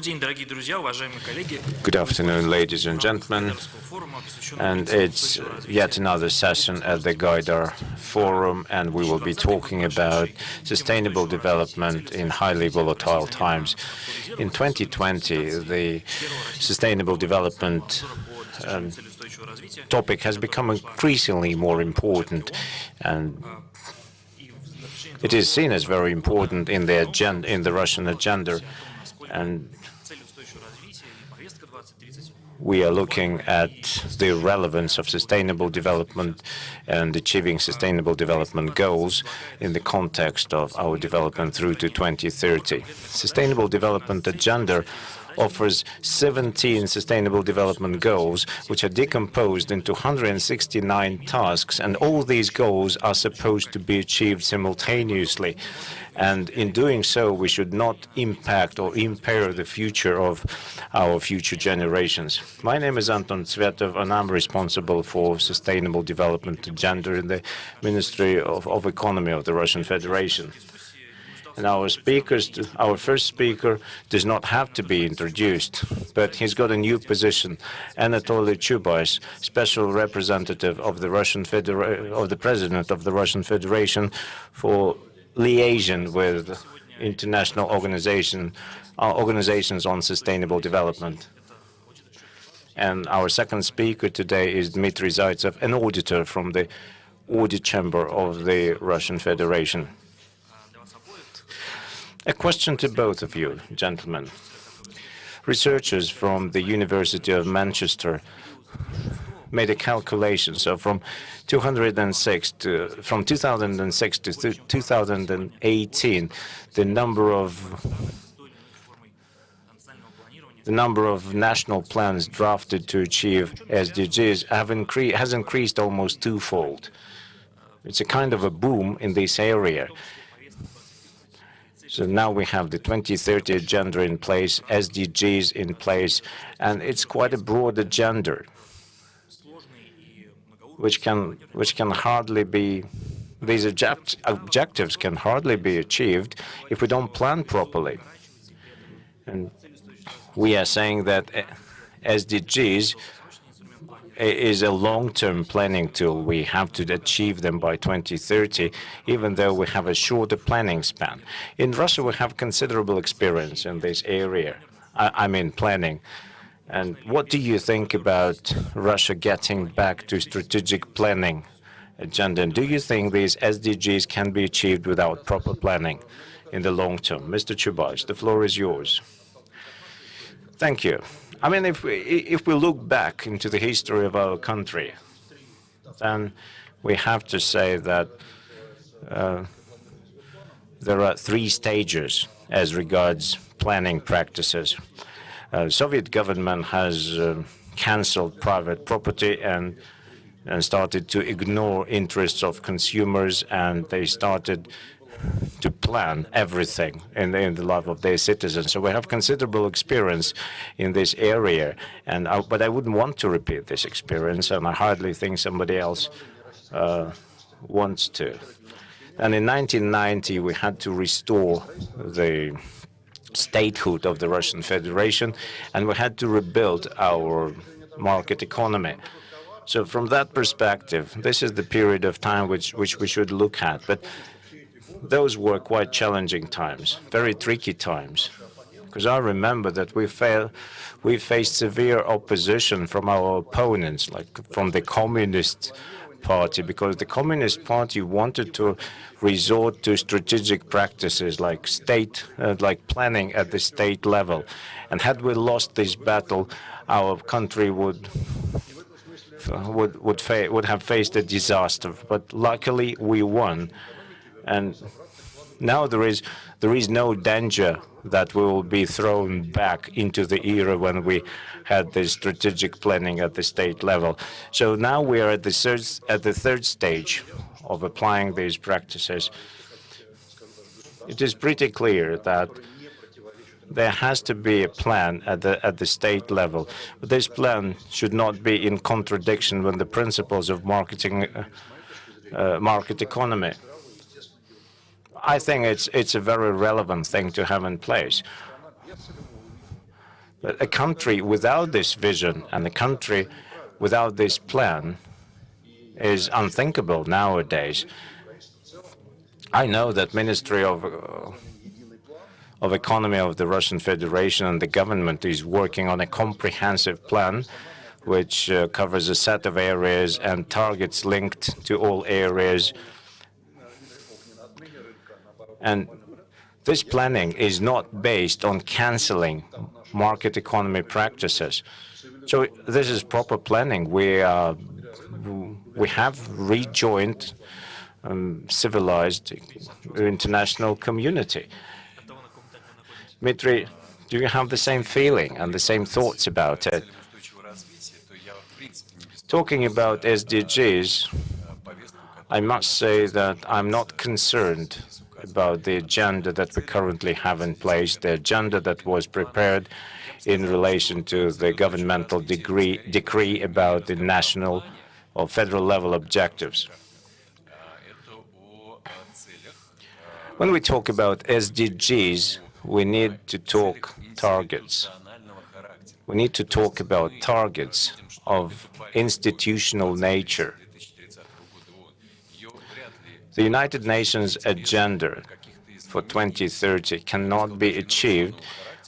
Good afternoon, ladies and gentlemen, and it's yet another session at the Auditor Forum, and we will be talking about sustainable development in highly volatile times. In 2020, the sustainable development topic has become increasingly more important, and it is seen as very important in the agenda, in the Russian agenda, and we are looking at the relevance of sustainable development and achieving sustainable development goals in the context of our development through to 2030. Sustainable development agenda offers 17 sustainable development goals, which are decomposed into 169 tasks, and all these goals are supposed to be achieved simultaneously. And in doing so, we should not impact or impair the future of our future generations. My name is Anton Tsvetov, and I'm responsible for sustainable development agenda in the Ministry of Economy of the Russian Federation. And our first speaker does not have to be introduced, but he's got a new position. Anatoliy Chubais, special representative of the President of the Russian Federation for liaison with international organizations on sustainable development. And our second speaker today is Dmitriy Zaytsev, an auditor from the Audit Chamber of the Russian Federation. A question to both of you, gentlemen. Researchers from the University of Manchester made a calculation. So from 2006 to 2018, the number of national plans drafted to achieve SDGs has increased almost twofold. It's a kind of a boom in this area. So now we have the 2030 agenda in place, SDGs in place, and it's quite a broad agenda, which can hardly be, these objectives can hardly be achieved if we don't plan properly. And we are saying that SDGs is a long-term planning tool. We have to achieve them by 2030, even though we have a shorter planning span. In Russia, we have considerable experience in this area, I mean planning. And what do you think about Russia getting back to strategic planning agenda? And do you think these SDGs can be achieved without proper planning in the long term? Mr. Chubais, the floor is yours. Thank you. I mean, if we look back into the history of our country, then we have to say that there are three stages as regards planning practices. Soviet government has cancelled private property and started to ignore interests of consumers, and they started to plan everything in the life of their citizens. So we have considerable experience in this area, but I wouldn't want to repeat this experience, and I hardly think somebody else wants to. And in 1990, we had to restore the statehood of the Russian Federation, and we had to rebuild our market economy. So from that perspective, this is the period of time which we should look at. But those were quite challenging times, very tricky times, because I remember that we faced severe opposition from our opponents, like from the Communist Party, because the Communist Party wanted to resort to strategic practices like like planning at the state level. And had we lost this battle, our country would have faced a disaster. But luckily, we won. And now there is no danger that we will be thrown back into the era when we had this strategic planning at the state level. So now we are at the third stage of applying these practices. It is pretty clear that there has to be a plan at the state level. But this plan should not be in contradiction with the principles of market economy. I think it's a very relevant thing to have in place. But a country without this vision and a country without this plan is unthinkable nowadays. I know that Ministry of Economy of the Russian Federation and the government is working on a comprehensive plan which covers a set of areas and targets linked to all areas. And this planning is not based on canceling market economy practices. So this is proper planning. We have rejoined civilized international community. Dmitry, do you have the same feeling and the same thoughts about it? Talking about SDGs, I must say that I'm not concerned about the agenda that we currently have in place, the agenda that was prepared in relation to the governmental decree about the national or federal level objectives. When we talk about SDGs, we need to talk targets. We need to talk about targets of institutional nature. The United Nations agenda for 2030 cannot be achieved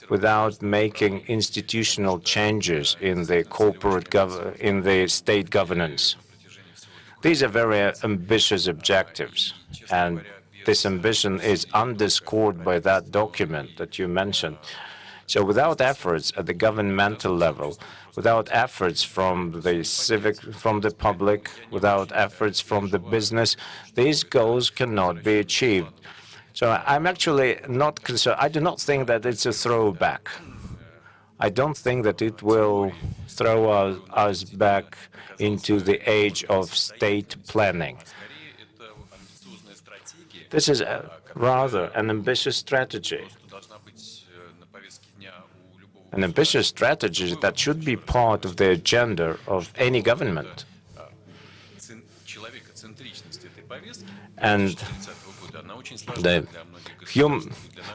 without making institutional changes in the state governance. These are very ambitious objectives, and this ambition is underscored by that document that you mentioned. So without efforts at the governmental level, without efforts from the public, without efforts from the business, these goals cannot be achieved. So I'm actually not concerned. I do not think that it's a throwback. I don't think that it will throw us back into the age of state planning. This is rather an ambitious strategy. An ambitious strategy that should be part of the agenda of any government. And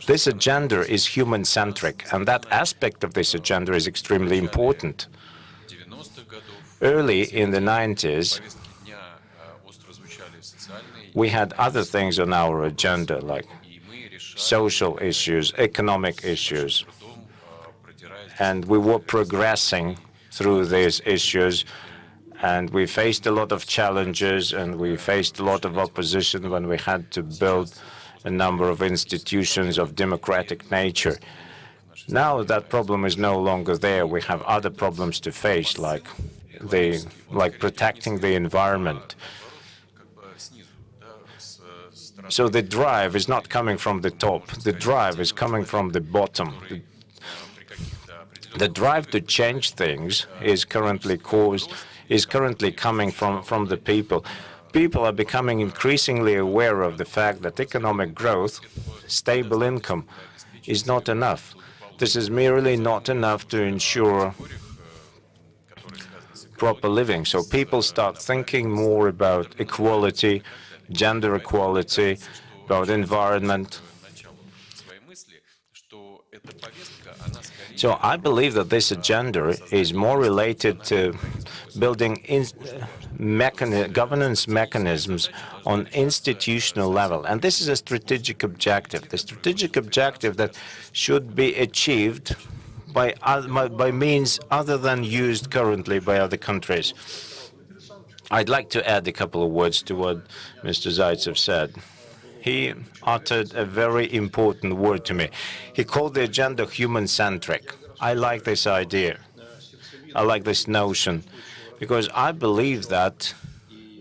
this agenda is human-centric, and that aspect of this agenda is extremely important. Early in the 90s, we had other things on our agenda, like social issues, economic issues, and we were progressing through these issues, and we faced a lot of challenges, and we faced a lot of opposition when we had to build a number of institutions of democratic nature. Now that problem is no longer there. We have other problems to face, like protecting the environment. So the drive is not coming from the top. The drive is coming from the bottom. The drive to change things is currently coming from the people. People are becoming increasingly aware of the fact that economic growth, stable income, is not enough. This is merely not enough to ensure proper living. So people start thinking more about equality, gender equality, about environment. So I believe that this agenda is more related to building governance mechanisms on institutional level. And this is a strategic objective, the strategic objective that should be achieved by means other than used currently by other countries. I'd like to add a couple of words to what Mr. Zaytsev said. He uttered a very important word to me. He called the agenda human-centric. I like this idea. I like this notion, because I believe that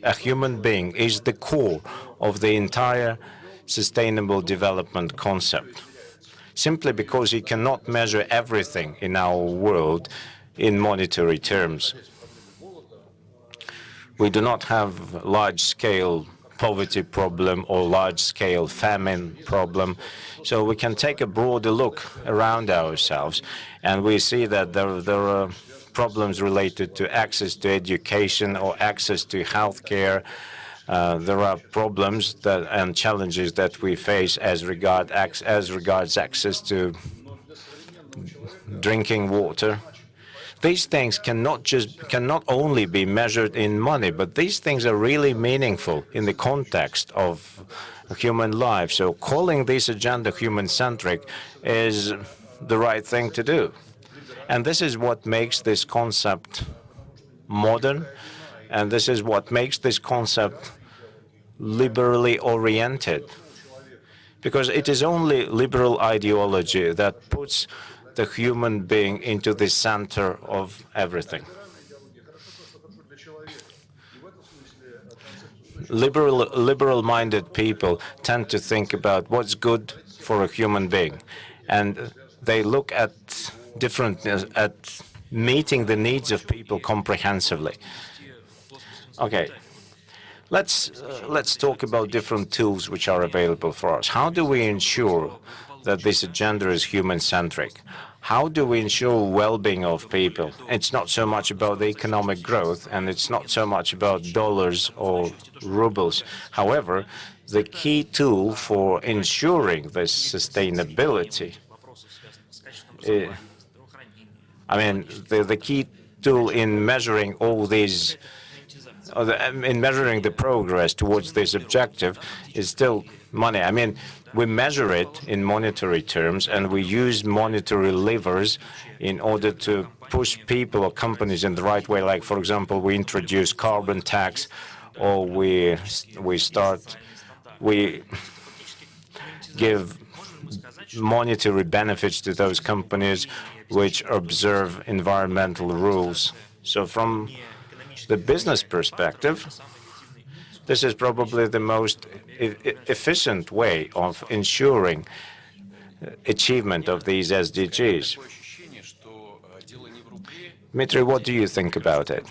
a human being is the core of the entire sustainable development concept. Simply because he cannot measure everything in our world in monetary terms. We do not have large-scale poverty problem or large-scale famine problem. So we can take a broader look around ourselves, and we see that there are problems related to access to education or access to healthcare. There are problems and challenges that we face as regards access to drinking water. These things cannot only be measured in money, but these things are really meaningful in the context of human life. So calling this agenda human-centric is the right thing to do. And this is what makes this concept modern, and this is what makes this concept liberally oriented. Because it is only liberal ideology that puts the human being into the center of everything. Liberal-minded people tend to think about what's good for a human being, and they look at meeting the needs of people comprehensively. Okay. Let's talk about different tools which are available for us. How do we ensure that this agenda is human-centric? How do we ensure well-being of people? It's not so much about the economic growth, and it's not so much about dollars or rubles. However, the key tool for ensuring this sustainability, the key tool in measuring all these in measuring the progress towards this objective is still money. We measure it in monetary terms, and we use monetary levers in order to push people or companies in the right way. Like, for example, we introduce carbon tax, or we give monetary benefits to those companies which observe environmental rules. So from the business perspective, this is probably the most efficient way of ensuring achievement of these SDGs. Dmitry, what do you think about it?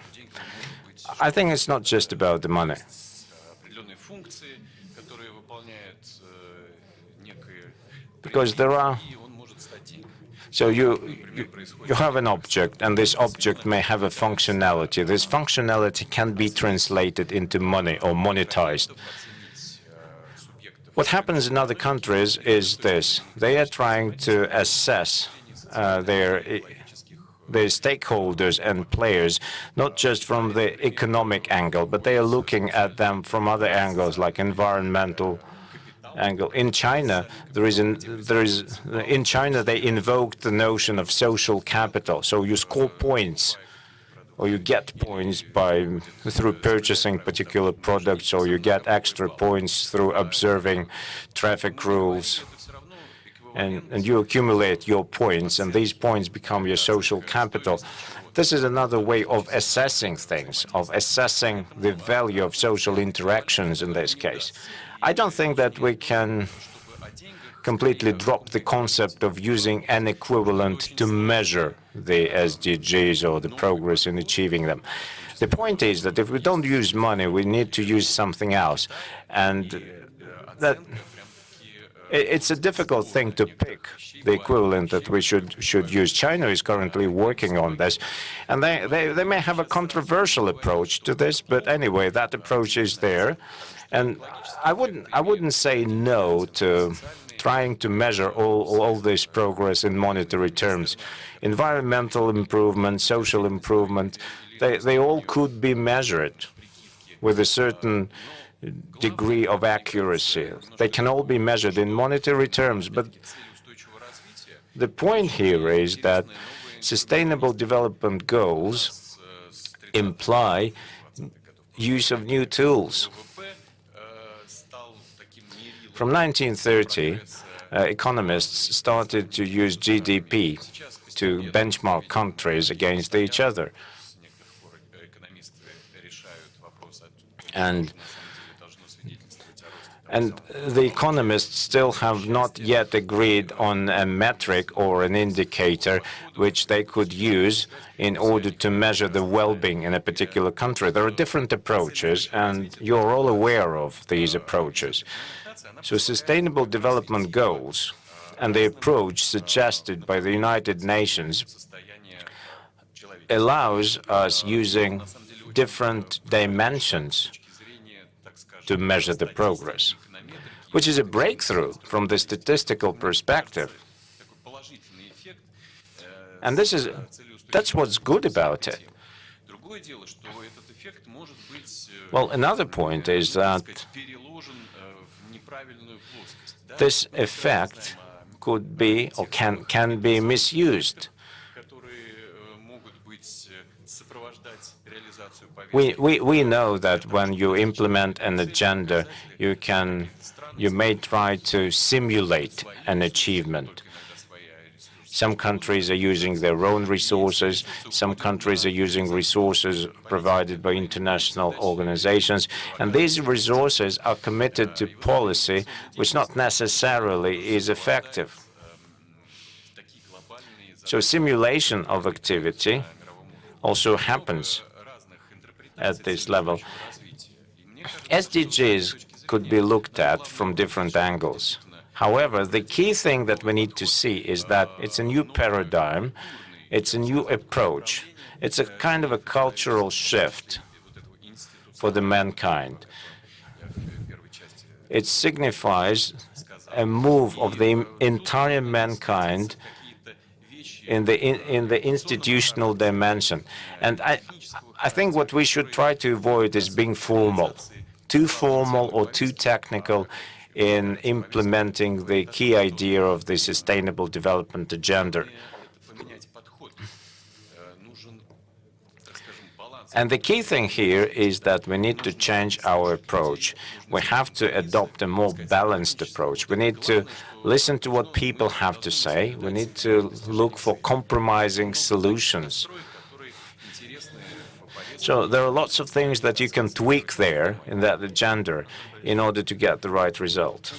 I think it's not just about the money. Because there are... So you have an object, and this object may have a functionality. This functionality can be translated into money or monetized. What happens in other countries is this. They are trying to assess their stakeholders and players, not just from the economic angle, but they are looking at them from other angles, like environmental angle. In China, in China they invoked the notion of social capital. So you score points, or you get points through purchasing particular products, or you get extra points through observing traffic rules. And you accumulate your points, and these points become your social capital. This is another way of assessing things, of assessing the value of social interactions in this case. I don't think that we can completely drop the concept of using an equivalent to measure the SDGs or the progress in achieving them. The point is that if we don't use money, we need to use something else. And that it's a difficult thing to pick the equivalent that we should use. China is currently working on this, and they may have a controversial approach to this, but anyway, that approach is there. And I wouldn't say no to trying to measure all this progress in monetary terms. Environmental improvement, social improvement, they all could be measured with a certain degree of accuracy. They can all be measured in monetary terms, but the point here is that sustainable development goals imply use of new tools. From 1930, economists started to use GDP to benchmark countries against each other. And the economists still have not yet agreed on a metric or an indicator which they could use in order to measure the well-being in a particular country. There are different approaches, and you're all aware of these approaches. So sustainable development goals and the approach suggested by the United Nations allows us using different dimensions to measure the progress, which is a breakthrough from the statistical perspective. And that's what's good about it. Well, another point is that this effect could be or can be misused. We know that when you implement an agenda, you may try to simulate an achievement. Some countries are using their own resources. Some countries are using resources provided by international organizations. And these resources are committed to policy which not necessarily is effective. So simulation of activity also happens at this level. SDGs could be looked at from different angles. However, the key thing that we need to see is that it's a new paradigm, it's a new approach, it's a kind of a cultural shift for the mankind. It signifies a move of the entire mankind in the institutional dimension. And I think what we should try to avoid is being too formal or too technical in implementing the key idea of the Sustainable Development Agenda. And the key thing here is that we need to change our approach. We have to adopt a more balanced approach. We need to listen to what people have to say. We need to look for compromising solutions. So there are lots of things that you can tweak there in that agenda in order to get the right result.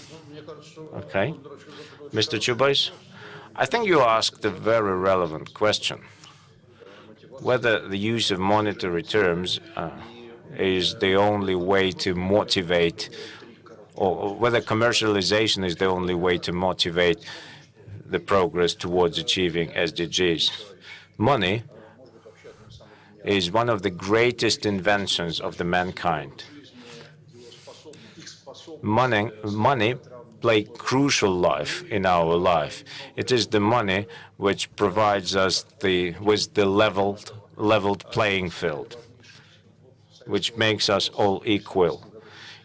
Okay? Mr. Chubais, I think you asked a very relevant question. Whether the use of monetary terms is the only way to motivate, or whether commercialization is the only way to motivate the progress towards achieving SDGs. Money is one of the greatest inventions of the mankind. Money play crucial life in our life. It is the money which provides us with the leveled playing field, which makes us all equal.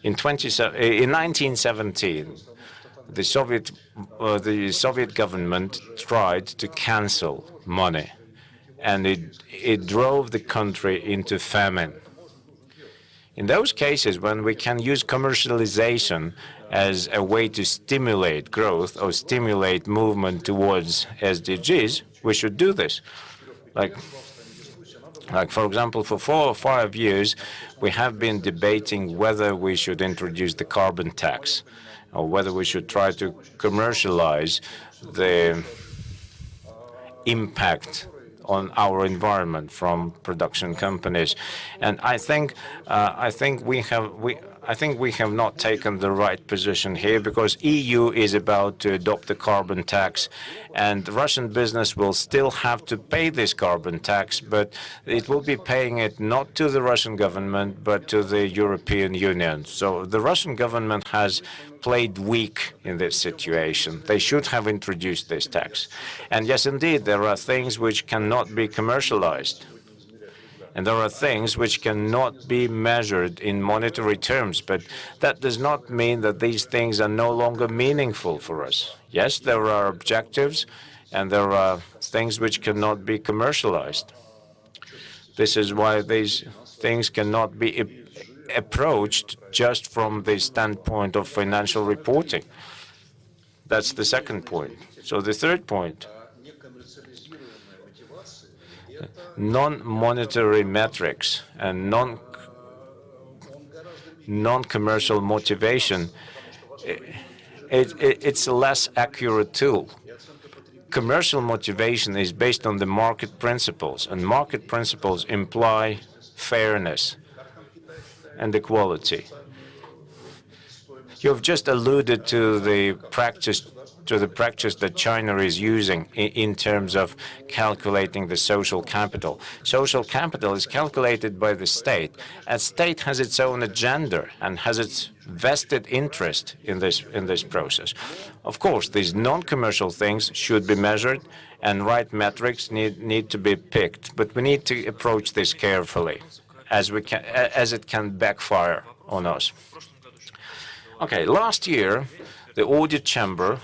In 1917, the Soviet government tried to cancel money, and it drove the country into famine. In those cases, when we can use commercialization as a way to stimulate growth or stimulate movement towards SDGs, we should do this. Like for example, for 4 or 5 years, we have been debating whether we should introduce the carbon tax or whether we should try to commercialize the impact on our environment from production companies, and I think we have not taken the right position here, because EU is about to adopt the carbon tax, and Russian business will still have to pay this carbon tax, but it will be paying it not to the Russian government but to the European Union. So the Russian government has played weak in this situation. They should have introduced this tax. And yes, indeed, there are things which cannot be commercialized. And there are things which cannot be measured in monetary terms, but that does not mean that these things are no longer meaningful for us. Yes, there are objectives, and there are things which cannot be commercialized. This is why these things cannot be approached just from the standpoint of financial reporting. That's the second point. So the third point, non-monetary metrics and non-commercial motivation, it's a less accurate tool. Commercial motivation is based on the market principles, and market principles imply fairness and equality. You've just alluded to the practice that China is using in terms of calculating the social capital. Social capital is calculated by the state. A state has its own agenda and has its vested interest in this process. Of course, these non-commercial things should be measured, and right metrics need to be picked. But we need to approach this carefully, as it can backfire on us. Okay, last year, the audit chamber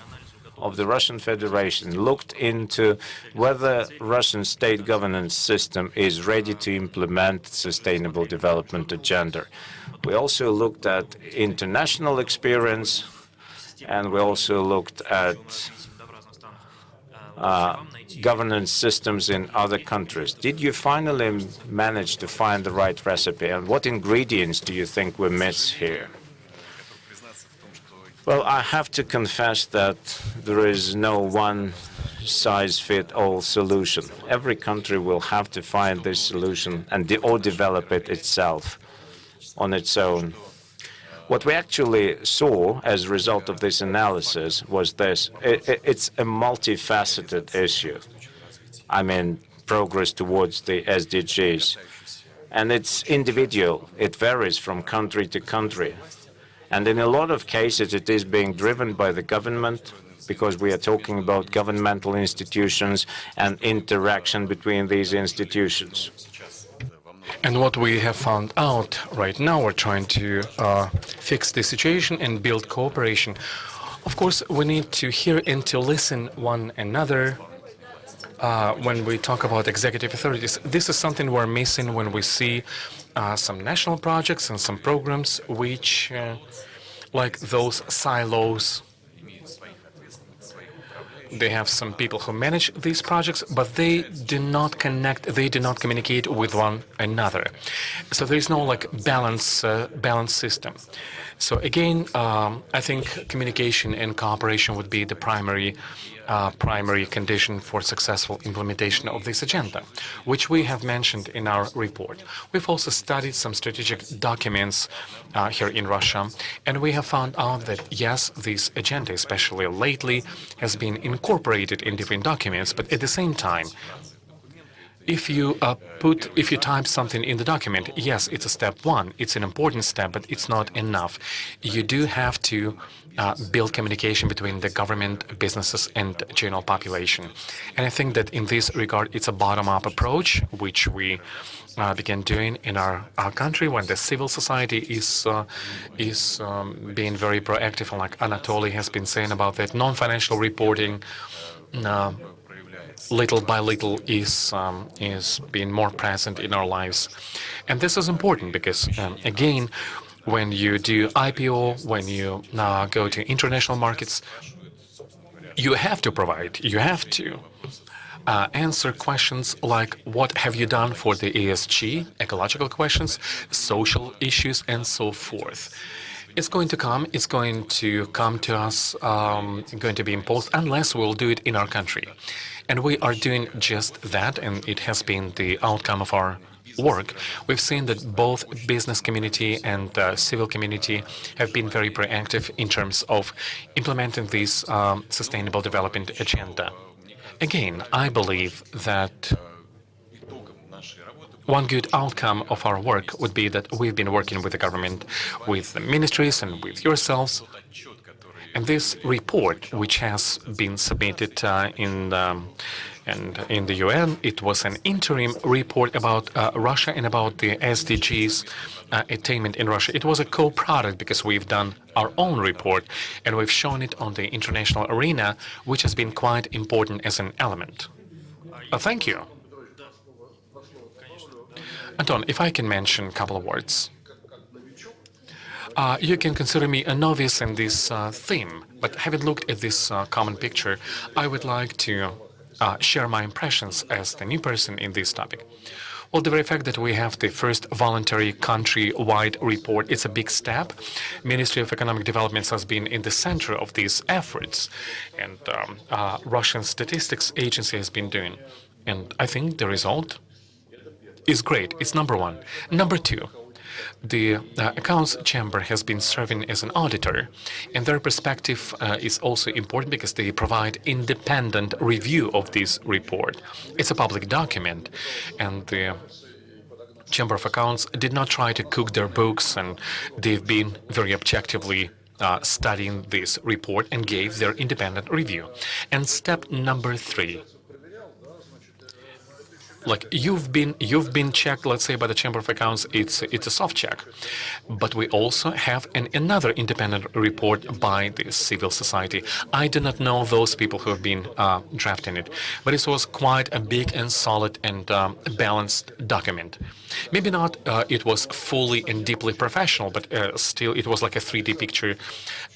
of the Russian Federation looked into whether Russian state governance system is ready to implement sustainable development agenda. We also looked at international experience, and we also looked at governance systems in other countries. Did you finally manage to find the right recipe, and what ingredients do you think we miss here? Well, I have to confess that there is no one-size-fits-all solution. Every country will have to find this solution or develop it itself on its own. What we actually saw as a result of this analysis was this. It's a multifaceted issue. I mean, progress towards the SDGs. And it's individual. It varies from country to country. And in a lot of cases, it is being driven by the government, because we are talking about governmental institutions and interaction between these institutions. And what we have found out right now, we're trying to fix the situation and build cooperation. Of course, we need to hear and to listen one another when we talk about executive authorities. This is something we're missing when we see some national projects and some programs which, like those silos, they have some people who manage these projects, but they do not connect, they do not communicate with one another. So there is no like balance system. So again, I think communication and cooperation would be the primary condition for successful implementation of this agenda, which we have mentioned in our report. We've also studied some strategic documents here in Russia, and we have found out that, yes, this agenda, especially lately, has been incorporated in different documents, but at the same time, if you type something in the document, yes, it's a step one, it's an important step, but it's not enough. You do have to build communication between the government, businesses, and general population. And I think that in this regard, it's a bottom-up approach, which we began doing in our country when the civil society is being very proactive, and like Anatoly has been saying about that, non-financial reporting, little by little is being more present in our lives. And this is important because, again, when you do IPO, when you go to international markets, you have to provide, you have to answer questions like what have you done for the ESG, ecological questions, social issues, and so forth. It's going to come to us, going to be imposed unless we'll do it in our country. And we are doing just that, and it has been the outcome of our work. We've seen that both business community and civil community have been very proactive in terms of implementing this sustainable development agenda. Again, I believe that one good outcome of our work would be that we've been working with the government, with the ministries, and with yourselves. And this report, which has been submitted in the UN, it was an interim report about Russia and about the SDGs attainment in Russia. It was a co-product because we've done our own report and we've shown it on the international arena, which has been quite important as an element. Thank you. Anton, if I can mention a couple of words. You can consider me a novice in this theme, but having looked at this common picture, I would like to share my impressions as the new person in this topic. Well, the very fact that we have the first voluntary country-wide report, it's a big step. Ministry of Economic Development has been in the center of these efforts, and Russian Statistics Agency has been doing. And I think the result is great. It's number one. Number two, the Accounts Chamber has been serving as an auditor, and their perspective is also important because they provide independent review of this report. It's a public document, and the Chamber of Accounts did not try to cook their books, and they've been very objectively studying this report and gave their independent review. And step number 3. Like you've been checked, let's say, by the Chamber of Accounts, it's a soft check. But we also have another independent report by the civil society. I do not know those people who have been drafting it, but it was quite a big and solid and balanced document. Maybe not it was fully and deeply professional, but still it was like a 3D picture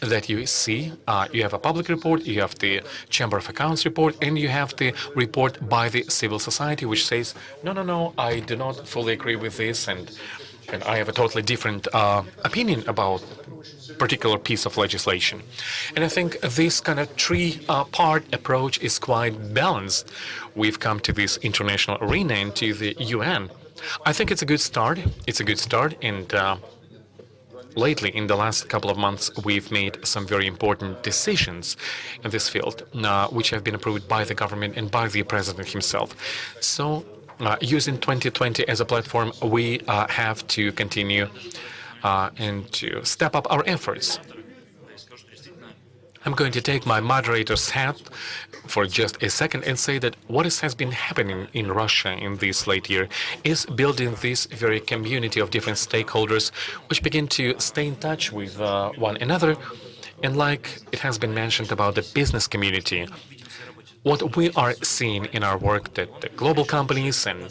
that you see. You have a public report, you have the Chamber of Accounts report, and you have the report by the civil society, which says, no, I do not fully agree with this, and I have a totally different opinion about particular piece of legislation. And I think this kind of three-part approach is quite balanced. We've come to this international arena and to the UN. I think it's a good start. It's a good start, and lately, in the last couple of months, we've made some very important decisions in this field, which have been approved by the government and by the president himself. So, using 2020 as a platform, we have to continue and to step up our efforts. I'm going to take my moderator's hat for just a second and say that what has been happening in Russia in this late year is building this very community of different stakeholders which begin to stay in touch with one another. And like it has been mentioned about the business community, what we are seeing in our work that the global companies and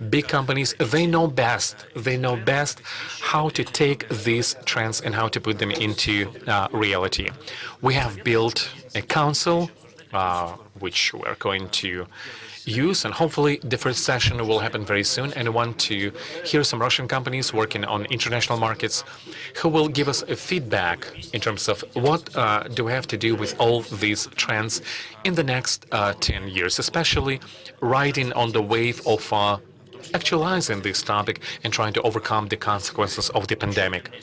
big companies, they know best. They know best how to take these trends and how to put them into reality. We have built a council, which we're going to use, and hopefully the first session will happen very soon. And I want to hear some Russian companies working on international markets who will give us a feedback in terms of what do we have to do with all these trends in the next 10 years, especially riding on the wave of actualizing this topic and trying to overcome the consequences of the pandemic.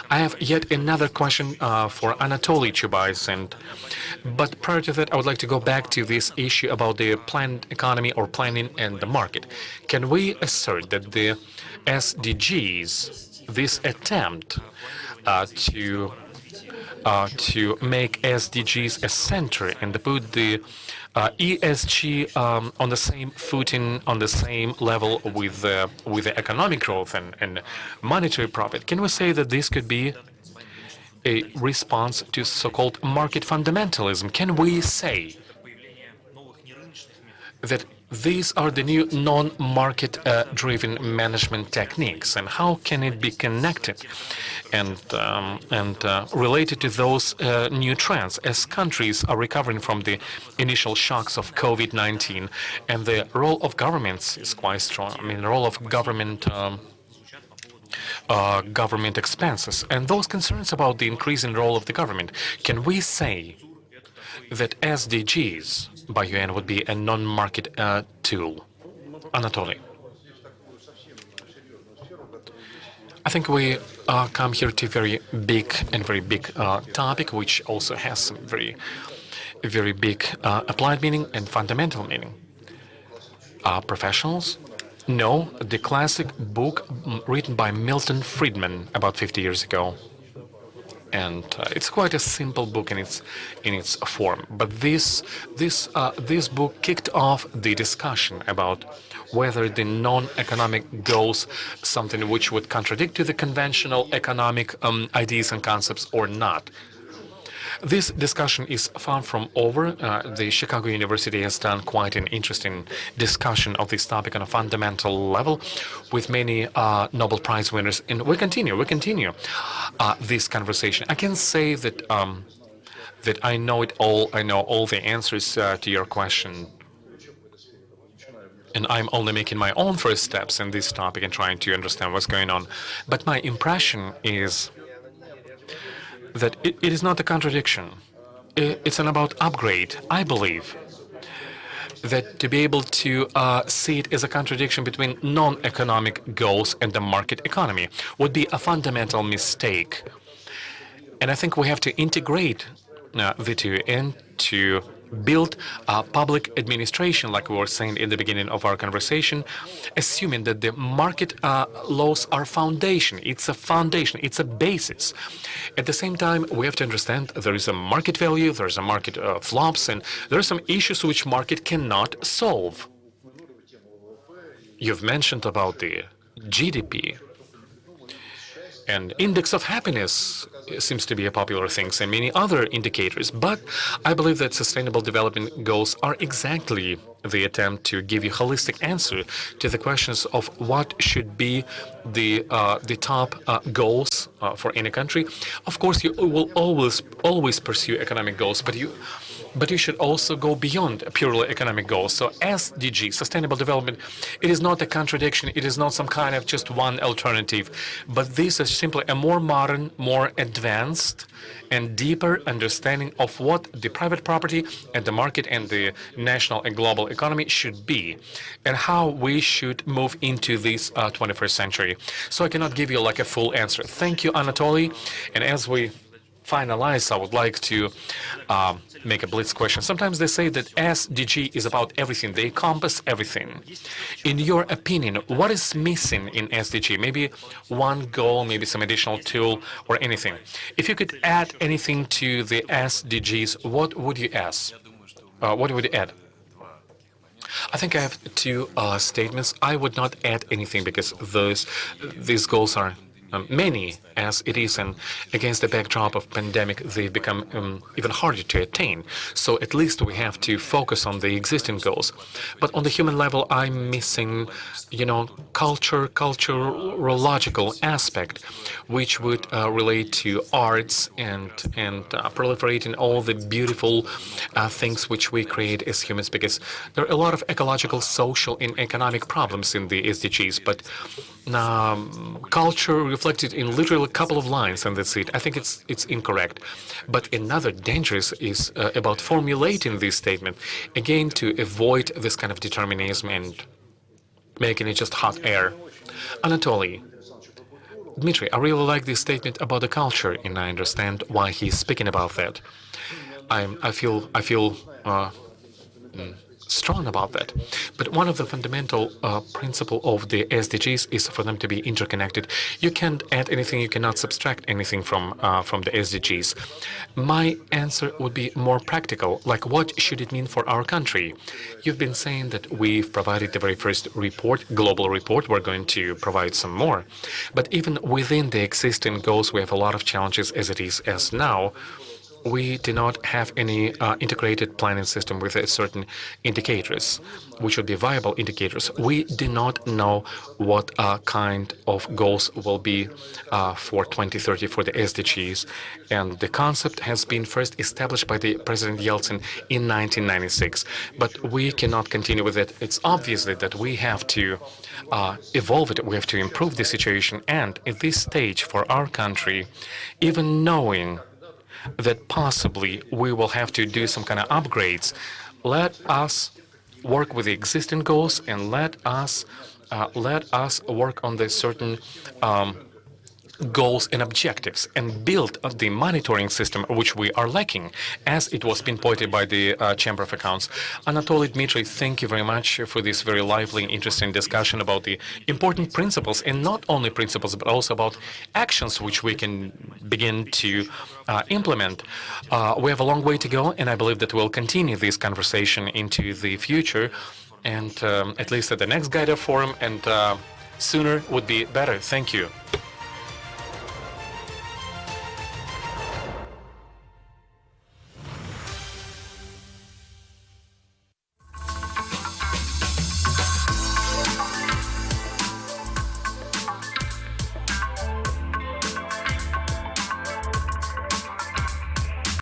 I have yet another question for Anatoliy Chubais, but prior to that, I would like to go back to this issue about the planned economy or planning and the market. Can we assert that the SDGs, this attempt to make SDGs a center and to put the ESG on the same footing, on the same level with the economic growth and monetary profit, can we say that this could be a response to so-called market fundamentalism? Can we say that these are the new non-market driven management techniques, and how can it be connected and related to those new trends as countries are recovering from the initial shocks of COVID-19, and the role of governments is quite strong. I mean, the role of government government expenses and those concerns about the increasing role of the government. Can we say that SDGs by UN would be a non-market tool? Anatoly. I think we come here to a very big topic, which also has some very big applied meaning and fundamental meaning. Professionals know the classic book written by Milton Friedman about 50 years ago. And it's quite a simple book in its form. But this book kicked off the discussion about whether the non-economic goals something which would contradict to the conventional economic ideas and concepts or not. This discussion is far from over. The Chicago University has done quite an interesting discussion of this topic on a fundamental level with many Nobel Prize winners. And we continue this conversation. I can say that that I know it all. I know all the answers to your question. And I'm only making my own first steps in this topic and trying to understand what's going on. But my impression is that it is not a contradiction. It's an about upgrade. I believe that to be able to see it as a contradiction between non-economic goals and the market economy would be a fundamental mistake. And I think we have to integrate the two and to build public administration, like we were saying in the beginning of our conversation, assuming that the market laws are foundation. It's a foundation. It's a basis. At the same time, we have to understand there is a market value, there is a market flops, and there are some issues which market cannot solve. You've mentioned about the GDP. And index of happiness seems to be a popular thing, and many other indicators. But I believe that sustainable development goals are exactly the attempt to give you a holistic answer to the questions of what should be the top goals for any country. Of course, you will always pursue economic goals, but you should also go beyond purely economic goals. So SDG, sustainable development, it is not a contradiction. It is not some kind of just one alternative, but this is simply a more modern, more advanced and deeper understanding of what the private property and the market and the national and global economy should be and how we should move into this 21st century. So I cannot give you like a full answer. Thank you, Anatoly. And as we finalize, I would like to make a blitz question. Sometimes they say that SDG is about everything. They encompass everything. In your opinion, what is missing in SDG? Maybe one goal, maybe some additional tool or anything. If you could add anything to the SDGs, what would you add? I think I have two statements. I would not add anything because these goals are many as it is, and against the backdrop of pandemic, they've become even harder to attain. So at least we have to focus on the existing goals. But on the human level, I'm missing, culturological aspect, which would relate to arts and proliferating all the beautiful things which we create as humans, because there are a lot of ecological, social, and economic problems in the SDGs, but culture reflected in literally a couple of lines, and that's it. I think it's incorrect. But another dangerous is about formulating this statement, again, to avoid this kind of determinism and making it just hot air. Anatoly, Dmitry, I really like this statement about the culture, and I understand why he's speaking about that. I feel strong about that. But one of the fundamental principle of the SDGs is for them to be interconnected. You can't add anything, you cannot subtract anything from the SDGs. My answer would be more practical, like what should it mean for our country? You've been saying that we've provided the very first report, global report, we're going to provide some more. But even within the existing goals, we have a lot of challenges as it is as now. We do not have any integrated planning system with certain indicators, which would be viable indicators. We do not know what kind of goals will be for 2030 for the SDGs. And the concept has been first established by the President Yeltsin in 1996. But we cannot continue with it. It's obviously that we have to evolve it. We have to improve the situation. And at this stage for our country, even knowing that possibly we will have to do some kind of upgrades, let us work with the existing goals and let us work on the certain goals and objectives and build the monitoring system which we are lacking, as it was pinpointed by the Chamber of Accounts. Anatoly, Dmitry, thank you very much for this very lively and interesting discussion about the important principles, and not only principles but also about actions which we can begin to implement. We have a long way to go, and I believe that we'll continue this conversation into the future, and at least at the next Guided Forum, and sooner would be better. Thank you.